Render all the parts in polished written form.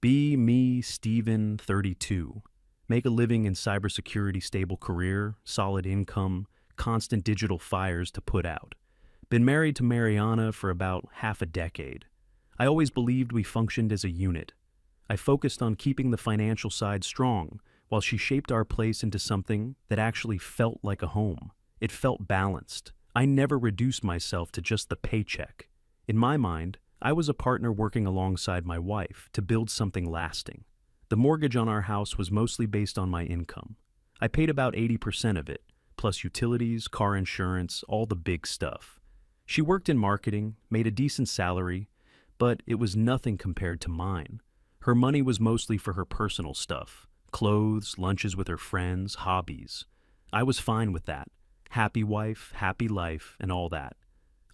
Be me, Steven, 32. Make a living in cybersecurity, stable career, solid income, constant digital fires to put out. Been married to Mariana for about half a decade. I always believed we functioned as a unit. I focused on keeping the financial side strong while she shaped our place into something that actually felt like a home. It felt balanced. I never reduced myself to just the paycheck. In my mind, I was a partner working alongside my wife to build something lasting. The mortgage on our house was mostly based on my income. I paid about 80% of it, plus utilities, car insurance, all the big stuff. She worked in marketing, made a decent salary, but it was nothing compared to mine. Her money was mostly for her personal stuff, clothes, lunches with her friends, hobbies. I was fine with that. Happy wife, happy life, and all that.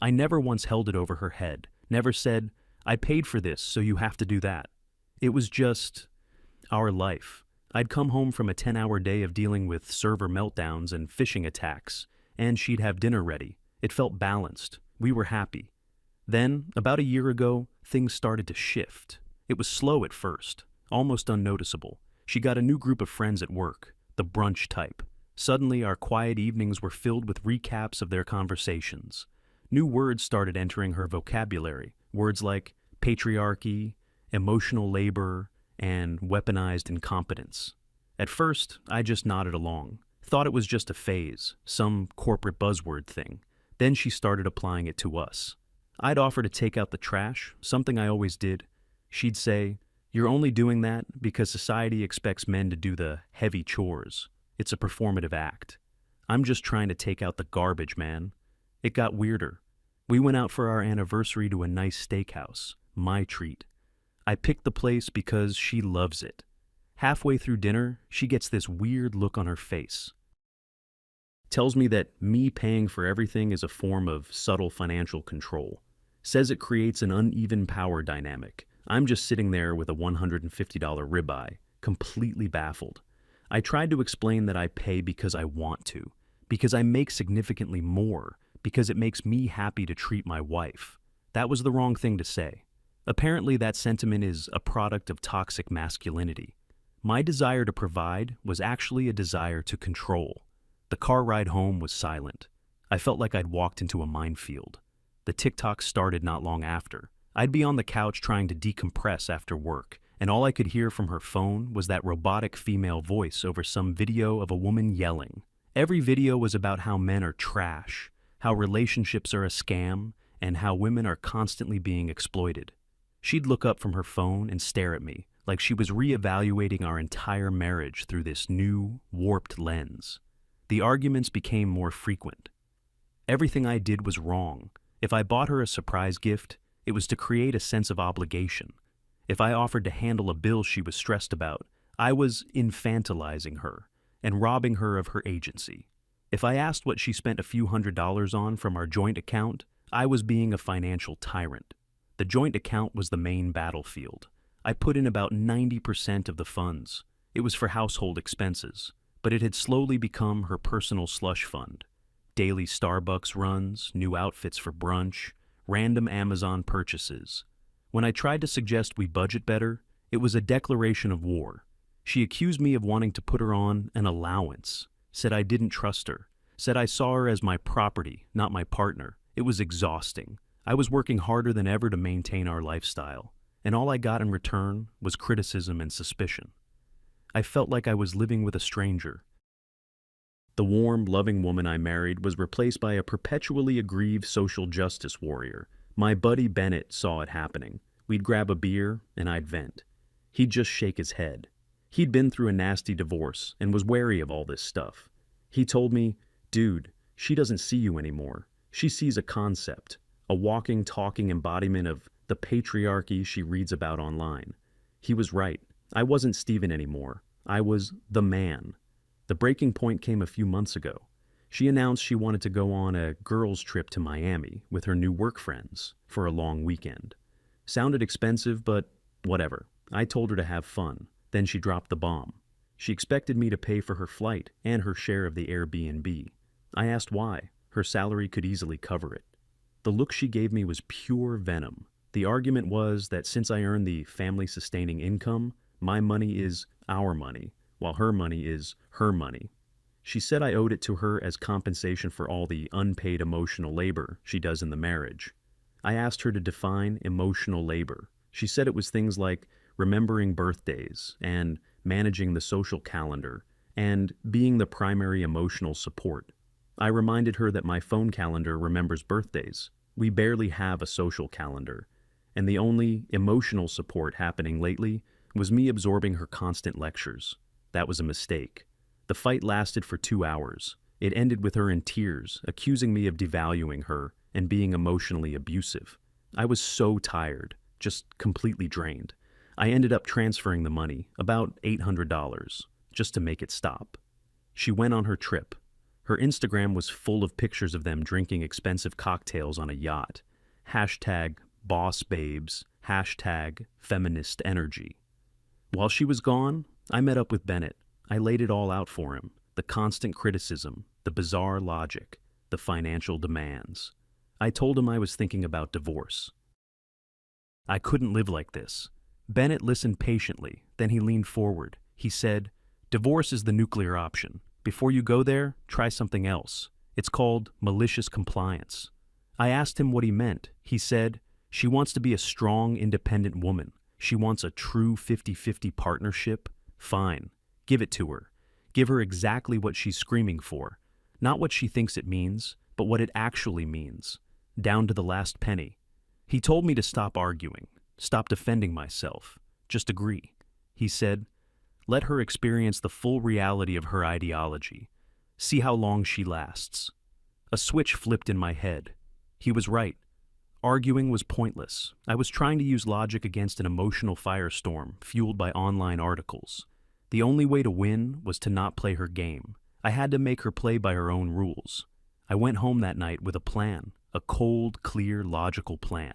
I never once held it over her head, never said, I paid for this, so you have to do that. It was just our life. I'd come home from a 10-hour day of dealing with server meltdowns and phishing attacks, and she'd have dinner ready. It felt balanced. We were happy. Then, about a year ago, things started to shift. It was slow at first, almost unnoticeable. She got a new group of friends at work, the brunch type. Suddenly, our quiet evenings were filled with recaps of their conversations. New words started entering her vocabulary, words like patriarchy, emotional labor, and weaponized incompetence. At first, I just nodded along, thought it was just a phase, some corporate buzzword thing. Then she started applying it to us. I'd offer to take out the trash, something I always did. She'd say, "You're only doing that because society expects men to do the heavy chores. It's a performative act. I'm just trying to take out the garbage, man." It got weirder. We went out for our anniversary to a nice steakhouse, my treat. I picked the place because she loves it. Halfway through dinner, she gets this weird look on her face. Tells me that me paying for everything is a form of subtle financial control. Says it creates an uneven power dynamic. I'm just sitting there with a $150 ribeye, completely baffled. I tried to explain that I pay because I want to, because I make significantly more, because it makes me happy to treat my wife. That was the wrong thing to say. Apparently that sentiment is a product of toxic masculinity. My desire to provide was actually a desire to control. The car ride home was silent. I felt like I'd walked into a minefield. The TikTok started not long after. I'd be on the couch trying to decompress after work, and all I could hear from her phone was that robotic female voice over some video of a woman yelling. Every video was about how men are trash, how relationships are a scam, and how women are constantly being exploited. She'd look up from her phone and stare at me, like she was reevaluating our entire marriage through this new, warped lens. The arguments became more frequent. Everything I did was wrong. If I bought her a surprise gift, it was to create a sense of obligation. If I offered to handle a bill she was stressed about, I was infantilizing her and robbing her of her agency. If I asked what she spent a few $100s on from our joint account, I was being a financial tyrant. The joint account was the main battlefield. I put in about 90% of the funds. It was for household expenses, but it had slowly become her personal slush fund. Daily Starbucks runs, new outfits for brunch, random Amazon purchases. When I tried to suggest we budget better, it was a declaration of war. She accused me of wanting to put her on an allowance, said I didn't trust her, said I saw her as my property, not my partner. It was exhausting. I was working harder than ever to maintain our lifestyle, and all I got in return was criticism and suspicion. I felt like I was living with a stranger. The warm, loving woman I married was replaced by a perpetually aggrieved social justice warrior. My buddy Bennett saw it happening. We'd grab a beer, and I'd vent. He'd just shake his head. He'd been through a nasty divorce and was wary of all this stuff. He told me, "Dude, she doesn't see you anymore. She sees a concept, a walking, talking embodiment of the patriarchy she reads about online." He was right. I wasn't Steven anymore. I was the man. The breaking point came a few months ago. She announced she wanted to go on a girls' trip to Miami with her new work friends for a long weekend. Sounded expensive, but whatever. I told her to have fun. Then she dropped the bomb. She expected me to pay for her flight and her share of the Airbnb. I asked why. Her salary could easily cover it. The look she gave me was pure venom. The argument was that since I earn the family-sustaining income, my money is our money, while her money is her money. She said I owed it to her as compensation for all the unpaid emotional labor she does in the marriage. I asked her to define emotional labor. She said it was things like remembering birthdays and managing the social calendar and being the primary emotional support. I reminded her that my phone calendar remembers birthdays. We barely have a social calendar, and the only emotional support happening lately was me absorbing her constant lectures. That was a mistake. The fight lasted for 2 hours. It ended with her in tears, accusing me of devaluing her and being emotionally abusive. I was so tired, just completely drained. I ended up transferring the money, about $800, just to make it stop. She went on her trip. Her Instagram was full of pictures of them drinking expensive cocktails on a yacht. Hashtag boss babes, hashtag feminist energy. While she was gone, I met up with Bennett. I laid it all out for him. The constant criticism, the bizarre logic, the financial demands. I told him I was thinking about divorce. I couldn't live like this. Bennett listened patiently, then he leaned forward. He said, "Divorce is the nuclear option. Before you go there, try something else. It's called malicious compliance." I asked him what he meant. He said, "She wants to be a strong, independent woman. She wants a true 50-50 partnership. Fine. Give it to her. Give her exactly what she's screaming for. Not what she thinks it means, but what it actually means. Down to the last penny." He told me to stop arguing, stop defending myself, just agree. He said, "Let her experience the full reality of her ideology. See how long she lasts." A switch flipped in my head. He was right. Arguing was pointless. I was trying to use logic against an emotional firestorm fueled by online articles. The only way to win was to not play her game. I had to make her play by her own rules. I went home that night with a plan, a cold, clear, logical plan.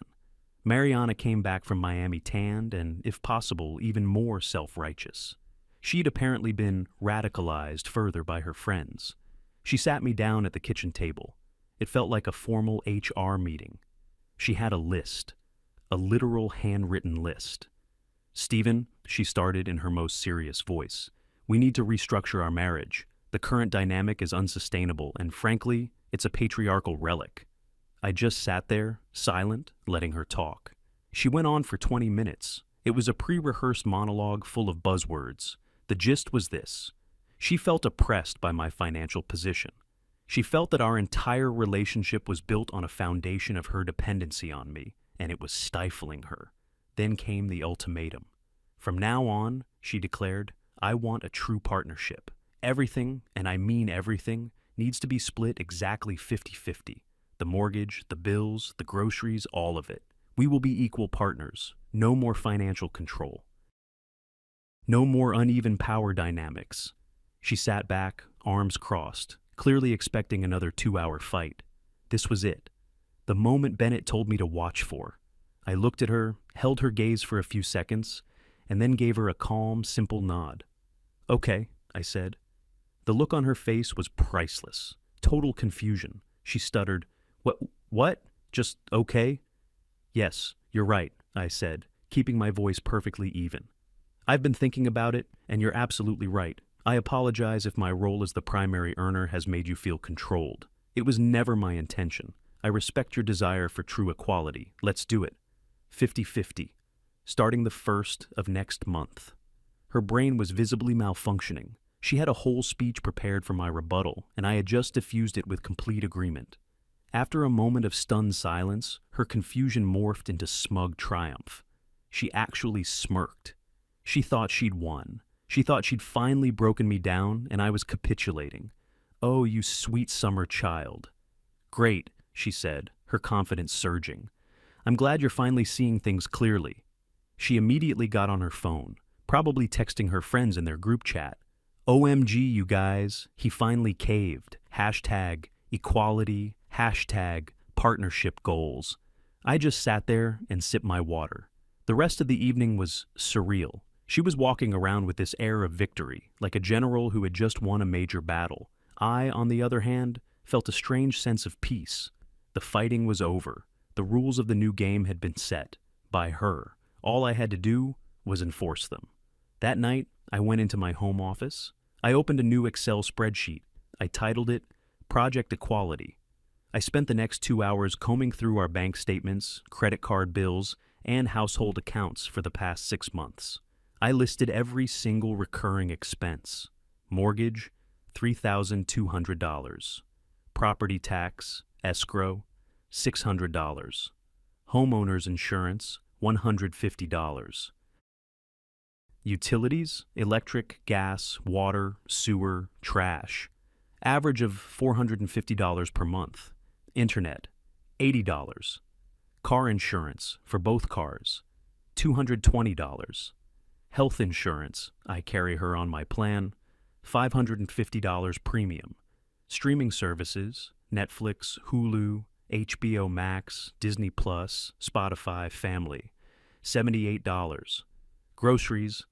Mariana came back from Miami tanned and, if possible, even more self-righteous. She'd apparently been radicalized further by her friends. She sat me down at the kitchen table. It felt like a formal HR meeting. She had a list, a literal handwritten list. "Stephen," she started in her most serious voice, "we need to restructure our marriage. The current dynamic is unsustainable, and frankly, it's a patriarchal relic." I just sat there, silent, letting her talk. She went on for 20 minutes. It was a pre-rehearsed monologue full of buzzwords. The gist was this. She felt oppressed by my financial position. She felt that our entire relationship was built on a foundation of her dependency on me, and it was stifling her. Then came the ultimatum. "From now on," she declared, "I want a true partnership. Everything, and I mean everything, needs to be split exactly 50-50. The mortgage, the bills, the groceries, all of it. We will be equal partners. No more financial control. No more uneven power dynamics." She sat back, arms crossed, clearly expecting another 2-hour fight. This was it. The moment Bennett told me to watch for. I looked at her, held her gaze for a few seconds, and then gave her a calm, simple nod. "Okay," I said. The look on her face was priceless. Total confusion. She stuttered, What? Just okay?" "Yes, you're right," I said, keeping my voice perfectly even. "I've been thinking about it, and you're absolutely right. I apologize if my role as the primary earner has made you feel controlled. It was never my intention. I respect your desire for true equality. Let's do it. 50-50. Starting the 1st of next month." Her brain was visibly malfunctioning. She had a whole speech prepared for my rebuttal, and I had just diffused it with complete agreement. After a moment of stunned silence, her confusion morphed into smug triumph. She actually smirked. She thought she'd won. She thought she'd finally broken me down, and I was capitulating. "Oh, you sweet summer child." "Great," she said, her confidence surging. "I'm glad you're finally seeing things clearly." She immediately got on her phone, probably texting her friends in their group chat. "OMG, you guys, he finally caved. Hashtag equality, hashtag partnership goals." I just sat there and sipped my water. The rest of the evening was surreal. She was walking around with this air of victory, like a general who had just won a major battle. I, on the other hand, felt a strange sense of peace. The fighting was over. The rules of the new game had been set. by her. All I had to do was enforce them. That night, I went into my home office. I opened a new Excel spreadsheet. I titled it Project Equality. I spent the next 2 hours combing through our bank statements, credit card bills, and household accounts for the past 6 months. I listed every single recurring expense. Mortgage, $3,200. Property tax, escrow, $600. Homeowner's insurance, $150. Utilities, electric, gas, water, sewer, trash. Average of $450 per month. Internet, $80. Car insurance for both cars, $220. Health insurance, I carry her on my plan, $550 premium. Streaming services, Netflix, Hulu, HBO Max, Disney Plus, Spotify, Family, $78. Groceries,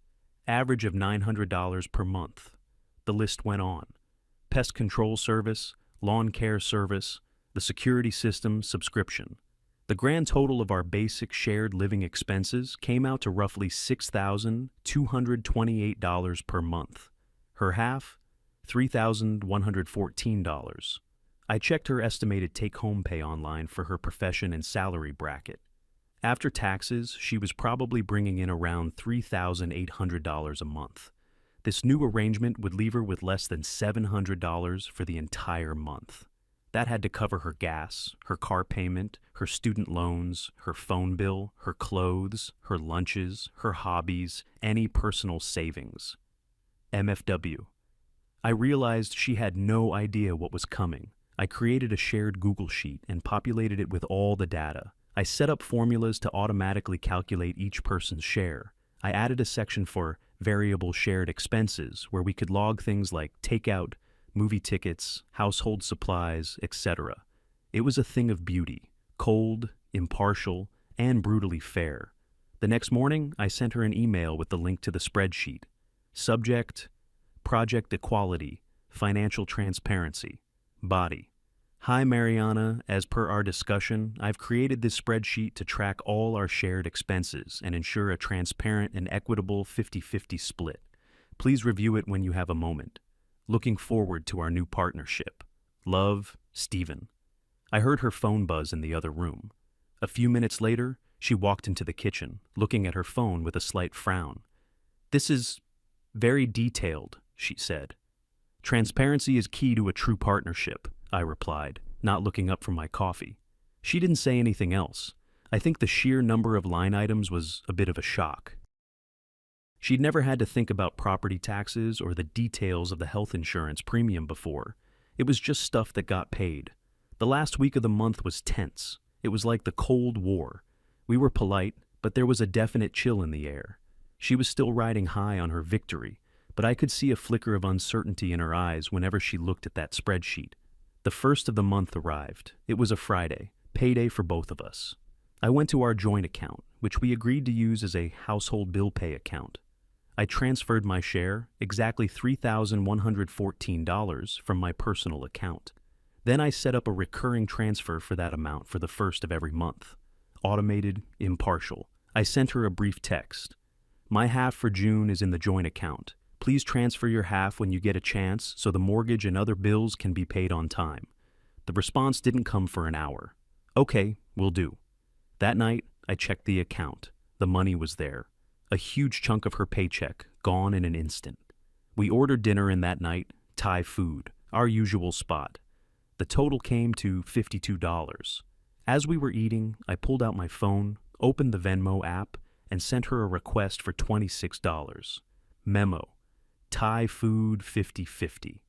average of $900 per month. The list went on. Pest control service, lawn care service, the security system subscription. The grand total of our basic shared living expenses came out to roughly $6,228 per month. Her half, $3,114. I checked her estimated take-home pay online for her profession and salary bracket. After taxes, she was probably bringing in around $3,800 a month. This new arrangement would leave her with less than $700 for the entire month. That had to cover her gas, her car payment, her student loans, her phone bill, her clothes, her lunches, her hobbies, any personal savings. MFW. I realized she had no idea what was coming. I created a shared Google Sheet and populated it with all the data. I set up formulas to automatically calculate each person's share. I added a section for variable shared expenses where we could log things like takeout, movie tickets, household supplies, etc. It was a thing of beauty, cold, impartial, and brutally fair. The next morning, I sent her an email with the link to the spreadsheet. Subject, Project Equality, Financial Transparency. Body. Hi Mariana, as per our discussion, I've created this spreadsheet to track all our shared expenses and ensure a transparent and equitable 50-50 split. Please review it when you have a moment. Looking forward to our new partnership. Love, Stephen. I heard her phone buzz in the other room. A few minutes later, she walked into the kitchen, looking at her phone with a slight frown. This is very detailed, she said. Transparency is key to a true partnership, I replied, not looking up from my coffee. She didn't say anything else. I think the sheer number of line items was a bit of a shock. She'd never had to think about property taxes or the details of the health insurance premium before. It was just stuff that got paid. The last week of the month was tense. It was like the Cold War. We were polite, but there was a definite chill in the air. She was still riding high on her victory, but I could see a flicker of uncertainty in her eyes whenever she looked at that spreadsheet. The first of the month arrived. It was a Friday, payday for both of us. I went to our joint account, which we agreed to use as a household bill pay account. I transferred my share, exactly $3,114, from my personal account. Then I set up a recurring transfer for that amount for the first of every month. Automated, impartial. I sent her a brief text. My half for June is in the joint account. Please transfer your half when you get a chance so the mortgage and other bills can be paid on time. The response didn't come for an hour. Okay, will do. That night, I checked the account. The money was there. A huge chunk of her paycheck, gone in an instant. We ordered dinner in that night, Thai food, our usual spot. The total came to $52. As we were eating, I pulled out my phone, opened the Venmo app, and sent her a request for $26. Memo. Thai food 50-50.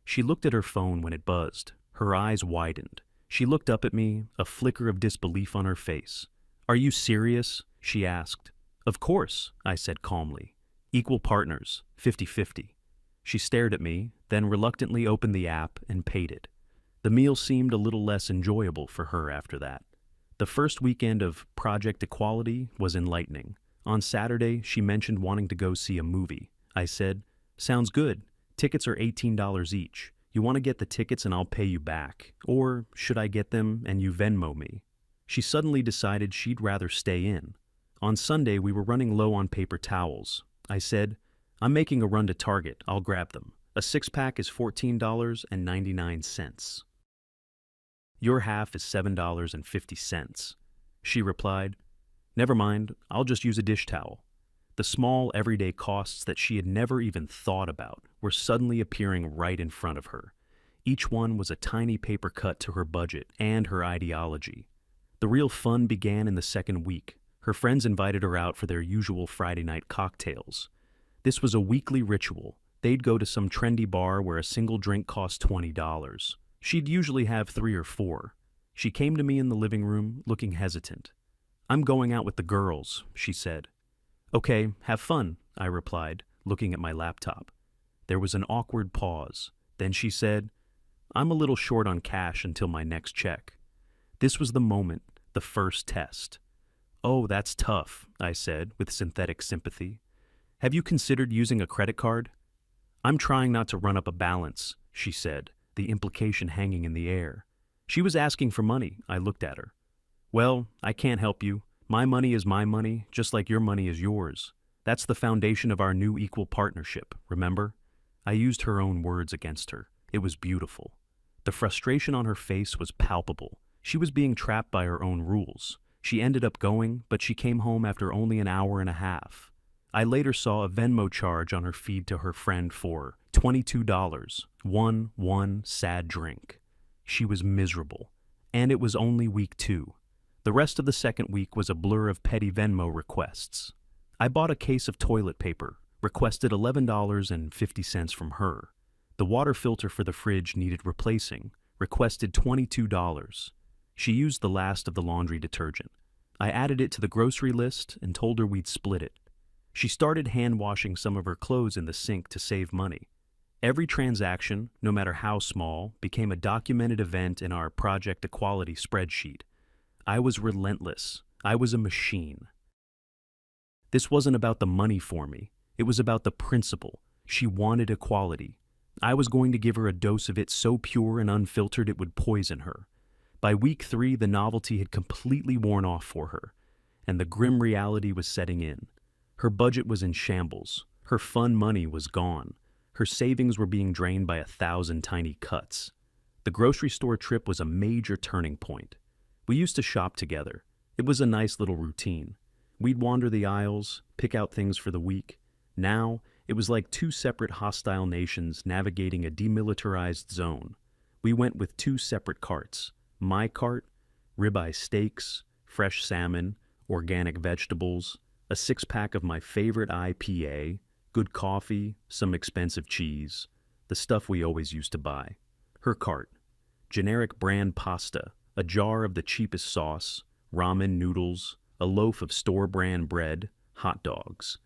She looked at her phone when it buzzed. Her eyes widened. She looked up at me, a flicker of disbelief on her face. Are you serious? She asked. Of course, I said calmly. Equal partners, 50-50. She stared at me, then reluctantly opened the app and paid it. The meal seemed a little less enjoyable for her after that. The first weekend of Project Equality was enlightening. On Saturday, she mentioned wanting to go see a movie. I said, sounds good. Tickets are $18 each. You want to get the tickets and I'll pay you back. Or should I get them and you Venmo me? She suddenly decided she'd rather stay in. On Sunday, we were running low on paper towels. I said, "I'm making a run to Target. I'll grab them. A six-pack is $14.99. Your half is $7.50. She replied, "Never mind, I'll just use a dish towel." The small, everyday costs that she had never even thought about were suddenly appearing right in front of her. Each one was a tiny paper cut to her budget and her ideology. The real fun began in the second week. Her friends invited her out for their usual Friday night cocktails. This was a weekly ritual. They'd go to some trendy bar where a single drink cost $20. She'd usually have 3 or 4. She came to me in the living room, looking hesitant. "I'm going out with the girls," she said. "Okay, have fun," I replied, looking at my laptop. There was an awkward pause. Then she said, "I'm a little short on cash until my next check." This was the moment, the first test. "Oh, that's tough," I said with synthetic sympathy. "Have you considered using a credit card?" "I'm trying not to run up a balance," she said, the implication hanging in the air. She was asking for money. I looked at her. "Well, I can't help you. My money is my money, just like your money is yours. That's the foundation of our new equal partnership, remember?" I used her own words against her. It was beautiful. The frustration on her face was palpable. She was being trapped by her own rules. She ended up going, but she came home after only an hour and a half. I later saw a Venmo charge on her feed to her friend for $22. One sad drink. She was miserable. And it was only week 2. The rest of the second week was a blur of petty Venmo requests. I bought a case of toilet paper, requested $11.50 from her. The water filter for the fridge needed replacing, requested $22. She used the last of the laundry detergent. I added it to the grocery list and told her we'd split it. She started hand-washing some of her clothes in the sink to save money. Every transaction, no matter how small, became a documented event in our Project Equality spreadsheet. I was relentless. I was a machine. This wasn't about the money for me. It was about the principle. She wanted equality. I was going to give her a dose of it so pure and unfiltered it would poison her. By week 3, the novelty had completely worn off for her, and the grim reality was setting in. Her budget was in shambles. Her fun money was gone. Her savings were being drained by 1,000 tiny cuts. The grocery store trip was a major turning point. We used to shop together. It was a nice little routine. We'd wander the aisles, pick out things for the week. Now, it was like 2 separate hostile nations navigating a demilitarized zone. We went with 2 separate carts. My cart, ribeye steaks, fresh salmon, organic vegetables, a 6-pack of my favorite IPA, good coffee, some expensive cheese, the stuff we always used to buy. Her cart, generic brand pasta, a jar of the cheapest sauce, ramen noodles, a loaf of store-brand bread, hot dogs.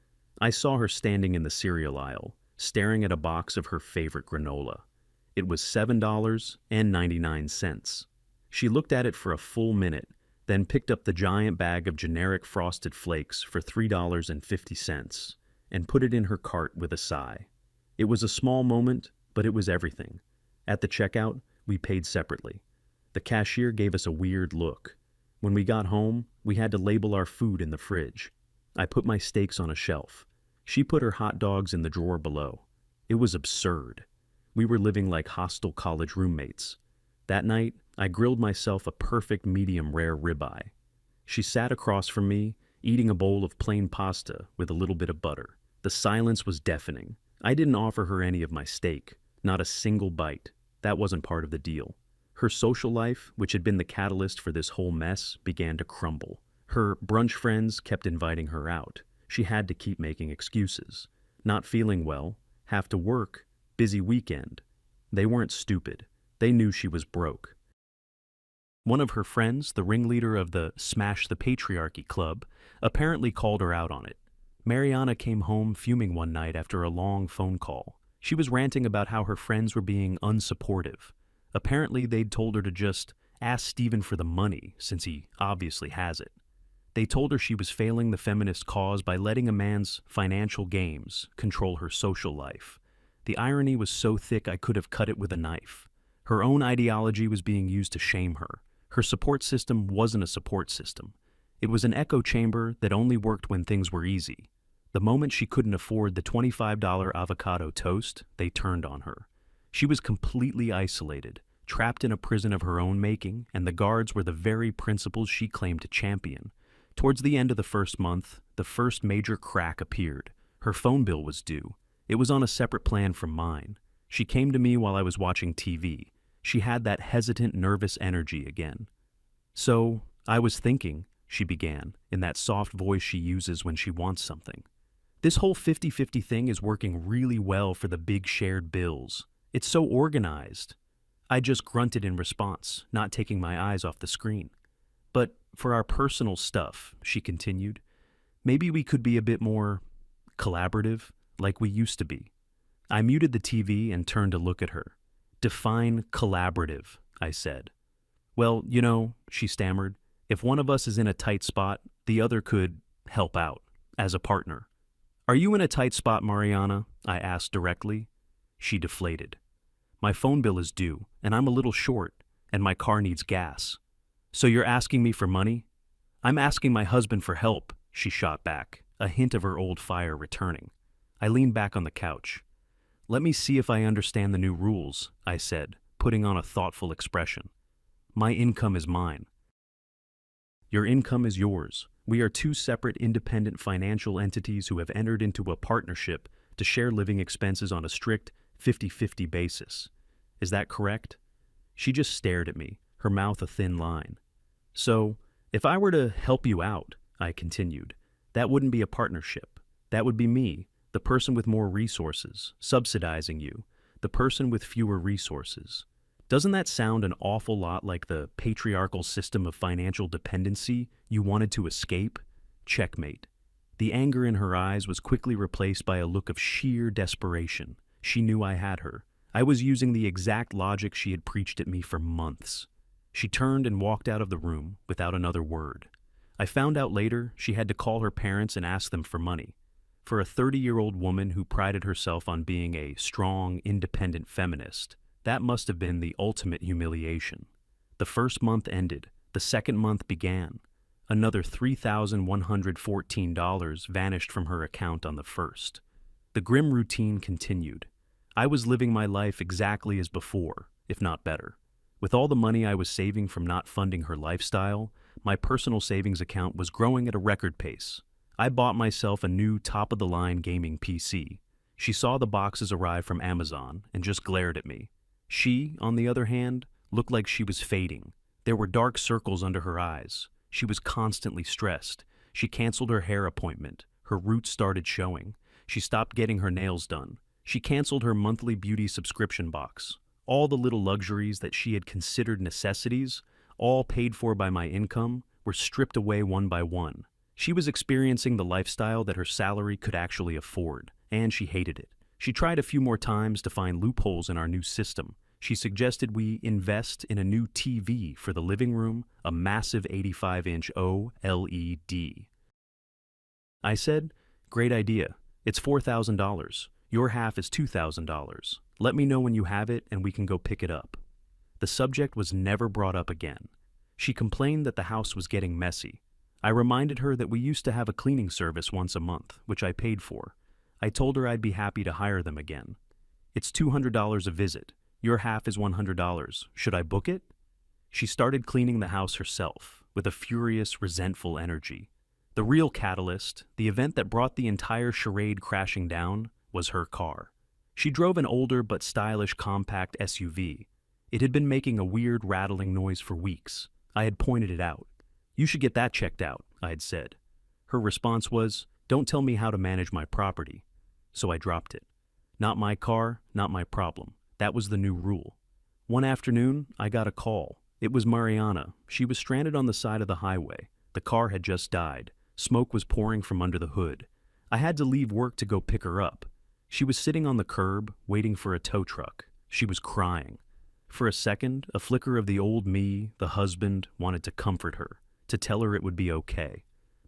I saw her standing in the cereal aisle, staring at a box of her favorite granola. It was $7.99. She looked at it for a full minute, then picked up the giant bag of generic Frosted Flakes for $3.50 and put it in her cart with a sigh. It was a small moment, but it was everything. At the checkout, we paid separately. The cashier gave us a weird look. When we got home, we had to label our food in the fridge. I put my steaks on a shelf. She put her hot dogs in the drawer below. It was absurd. We were living like hostile college roommates. That night, I grilled myself a perfect medium-rare ribeye. She sat across from me, eating a bowl of plain pasta with a little bit of butter. The silence was deafening. I didn't offer her any of my steak, not a single bite. That wasn't part of the deal. Her social life, which had been the catalyst for this whole mess, began to crumble. Her brunch friends kept inviting her out. She had to keep making excuses. Not feeling well, have to work, busy weekend. They weren't stupid. They knew she was broke. One of her friends, the ringleader of the Smash the Patriarchy Club, apparently called her out on it. Mariana came home fuming one night after a long phone call. She was ranting about how her friends were being unsupportive. Apparently, they'd told her to just ask Steven for the money, since he obviously has it. They told her she was failing the feminist cause by letting a man's financial games control her social life. The irony was so thick I could have cut it with a knife. Her own ideology was being used to shame her. Her support system wasn't a support system. It was an echo chamber that only worked when things were easy. The moment she couldn't afford the $25 avocado toast, they turned on her. She was completely isolated, trapped in a prison of her own making, and the guards were the very principles she claimed to champion. Towards the end of the first month, the first major crack appeared. Her phone bill was due. It was on a separate plan from mine. She came to me while I was watching TV. She had that hesitant, nervous energy again. "So, I was thinking," she began, in that soft voice she uses when she wants something. "This whole 50-50 thing is working really well for the big shared bills. It's so organized." I just grunted in response, not taking my eyes off the screen. "But for our personal stuff," she continued, "maybe we could be a bit more collaborative, like we used to be." I muted the TV and turned to look at her. "Define collaborative," I said. "Well, she stammered, "if one of us is in a tight spot, the other could help out, as a partner." "Are you in a tight spot, Mariana?" I asked directly. She deflated. "My phone bill is due, and I'm a little short, and my car needs gas." "So you're asking me for money?" "I'm asking my husband for help," she shot back, a hint of her old fire returning. I leaned back on the couch. "Let me see if I understand the new rules," I said, putting on a thoughtful expression. "My income is mine. Your income is yours. We are two separate independent financial entities who have entered into a partnership to share living expenses on a strict 50-50 basis. Is that correct?" She just stared at me, her mouth a thin line. "So, if I were to help you out," I continued, "that wouldn't be a partnership. That would be me, the person with more resources, subsidizing you, the person with fewer resources. Doesn't that sound an awful lot like the patriarchal system of financial dependency you wanted to escape?" Checkmate. The anger in her eyes was quickly replaced by a look of sheer desperation. She knew I had her. I was using the exact logic she had preached at me for months. She turned and walked out of the room without another word. I found out later she had to call her parents and ask them for money. For a 30-year-old woman who prided herself on being a strong, independent feminist, that must have been the ultimate humiliation. The first month ended. The second month began. Another $3,114 vanished from her account on the first. The grim routine continued. I was living my life exactly as before, if not better. With all the money I was saving from not funding her lifestyle, my personal savings account was growing at a record pace. I bought myself a new top-of-the-line gaming PC. She saw the boxes arrive from Amazon and just glared at me. She, on the other hand, looked like she was fading. There were dark circles under her eyes. She was constantly stressed. She canceled her hair appointment. Her roots started showing. She stopped getting her nails done. She canceled her monthly beauty subscription box. All the little luxuries that she had considered necessities, all paid for by my income, were stripped away one by one. She was experiencing the lifestyle that her salary could actually afford, and she hated it. She tried a few more times to find loopholes in our new system. She suggested we invest in a new TV for the living room, a massive 85-inch OLED. I said, "Great idea. It's $4,000. Your half is $2,000. Let me know when you have it and we can go pick it up." The subject was never brought up again. She complained that the house was getting messy. I reminded her that we used to have a cleaning service once a month, which I paid for. I told her I'd be happy to hire them again. "It's $200 a visit. Your half is $100. Should I book it?" She started cleaning the house herself, with a furious, resentful energy. The real catalyst, the event that brought the entire charade crashing down, was her car. She drove an older but stylish compact SUV. It had been making a weird rattling noise for weeks. I had pointed it out. "You should get that checked out," I had said. Her response was, "Don't tell me how to manage my property." So I dropped it. Not my car, not my problem. That was the new rule. One afternoon, I got a call. It was Mariana. She was stranded on the side of the highway. The car had just died. Smoke was pouring from under the hood. I had to leave work to go pick her up. She was sitting on the curb, waiting for a tow truck. She was crying. For a second, a flicker of the old me, the husband, wanted to comfort her, to tell her it would be okay.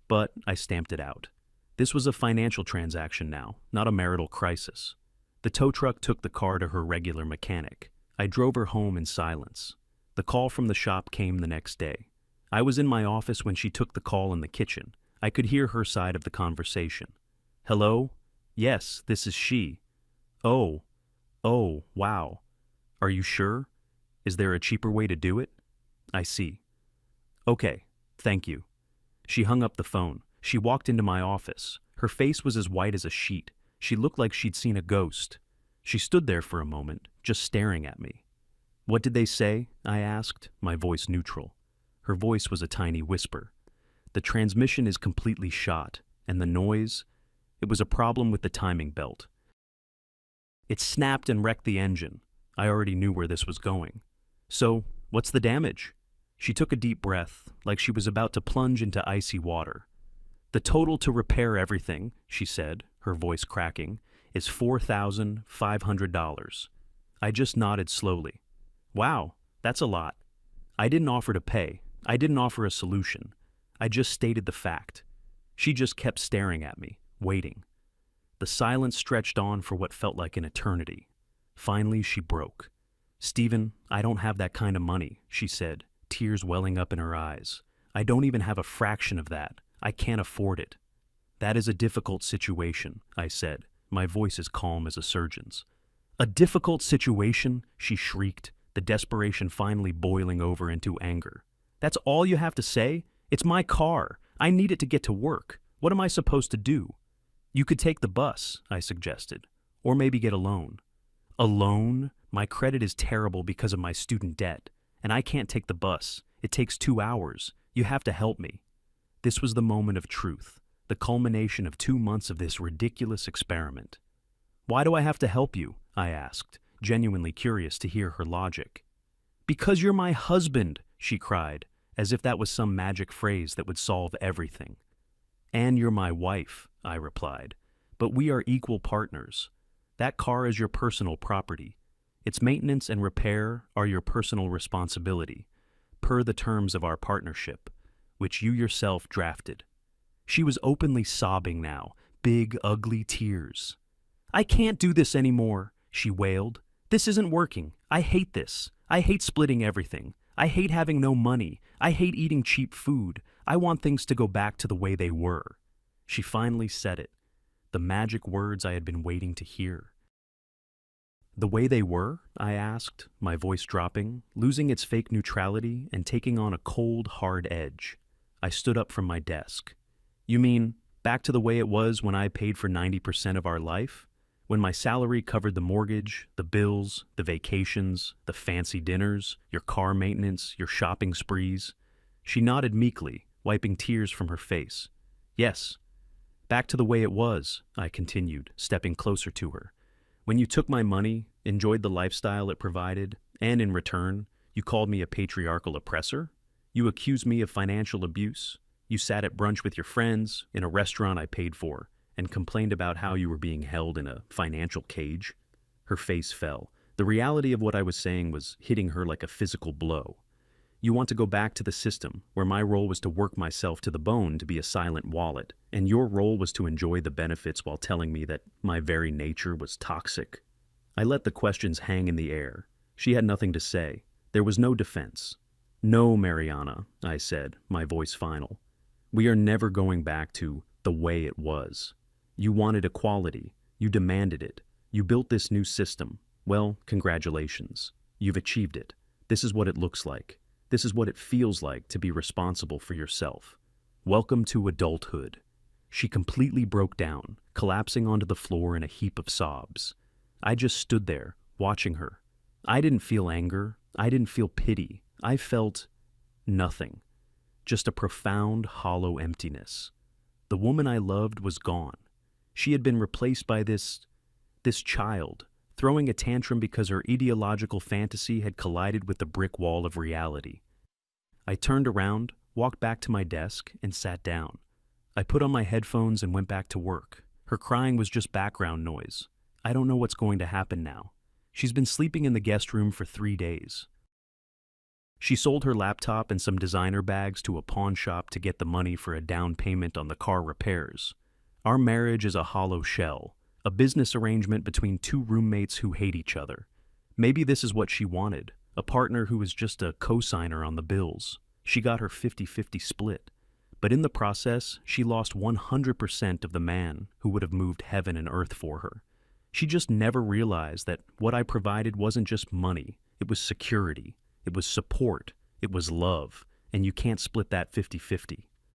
But I stamped it out. This was a financial transaction now, not a marital crisis. The tow truck took the car to her regular mechanic. I drove her home in silence. The call from the shop came the next day. I was in my office when she took the call in the kitchen. I could hear her side of the conversation. Hello? Yes, this is she. Oh, wow. Are you sure? Is there a cheaper way to do it? I see. Okay, thank you. She hung up the phone. She walked into my office. Her face was as white as a sheet. She looked like she'd seen a ghost. She stood there for a moment, just staring at me. What did they say? I asked, my voice neutral. Her voice was a tiny whisper. The transmission is completely shot, and the noise, it was a problem with the timing belt. It snapped and wrecked the engine. I already knew where this was going. So, what's the damage? She took a deep breath, like she was about to plunge into icy water. The total to repair everything, she said, her voice cracking, is $4,500. I just nodded slowly. Wow, that's a lot. I didn't offer to pay. I didn't offer a solution. I just stated the fact. She just kept staring at me, waiting. The silence stretched on for what felt like an eternity. Finally, she broke. Stephen, I don't have that kind of money, she said, tears welling up in her eyes. I don't even have a fraction of that. I can't afford it. That is a difficult situation, I said, my voice as calm as a surgeon's. A difficult situation, she shrieked, the desperation finally boiling over into anger. That's all you have to say? It's my car. I need it to get to work. What am I supposed to do? You could take the bus, I suggested, or maybe get a loan. A loan? My credit is terrible because of my student debt, and I can't take the bus. It takes 2 hours. You have to help me. This was the moment of truth, the culmination of 2 months of this ridiculous experiment. Why do I have to help you? I asked, genuinely curious to hear her logic. Because you're my husband, she cried, as if that was some magic phrase that would solve everything. And you're my wife, I replied, but we are equal partners. That car is your personal property. Its maintenance and repair are your personal responsibility, per the terms of our partnership, which you yourself drafted. She was openly sobbing now, big, ugly tears. I can't do this anymore, she wailed. This isn't working. I hate this. I hate splitting everything. I hate having no money. I hate eating cheap food. I want things to go back to the way they were. She finally said it, the magic words I had been waiting to hear. The way they were? I asked, my voice dropping, losing its fake neutrality and taking on a cold, hard edge. I stood up from my desk. You mean, back to the way it was when I paid for 90% of our life? When my salary covered the mortgage, the bills, the vacations, the fancy dinners, your car maintenance, your shopping sprees? She nodded meekly, wiping tears from her face. Yes. Back to the way it was, I continued, stepping closer to her. When you took my money, enjoyed the lifestyle it provided, and in return, you called me a patriarchal oppressor? You accused me of financial abuse? You sat at brunch with your friends, in a restaurant I paid for, and complained about how you were being held in a financial cage? Her face fell. The reality of what I was saying was hitting her like a physical blow. You want to go back to the system, where my role was to work myself to the bone to be a silent wallet, and your role was to enjoy the benefits while telling me that my very nature was toxic. I let the questions hang in the air. She had nothing to say. There was no defense. No, Mariana, I said, my voice final. We are never going back to the way it was. You wanted equality. You demanded it. You built this new system. Well, congratulations. You've achieved it. This is what it looks like. This is what it feels like to be responsible for yourself. Welcome to adulthood. She completely broke down, collapsing onto the floor in a heap of sobs. I just stood there, watching her. I didn't feel anger. I didn't feel pity. I felt nothing. Just a profound, hollow emptiness. The woman I loved was gone. She had been replaced by this child, throwing a tantrum because her ideological fantasy had collided with the brick wall of reality. I turned around, walked back to my desk, and sat down. I put on my headphones and went back to work. Her crying was just background noise. I don't know what's going to happen now. She's been sleeping in the guest room for 3 days. She sold her laptop and some designer bags to a pawn shop to get the money for a down payment on the car repairs. Our marriage is a hollow shell, a business arrangement between two roommates who hate each other. Maybe this is what she wanted, a partner who was just a co-signer on the bills. She got her 50-50 split. But in the process, she lost 100% of the man who would have moved heaven and earth for her. She just never realized that what I provided wasn't just money. It was security. It was support. It was love. And you can't split that 50-50.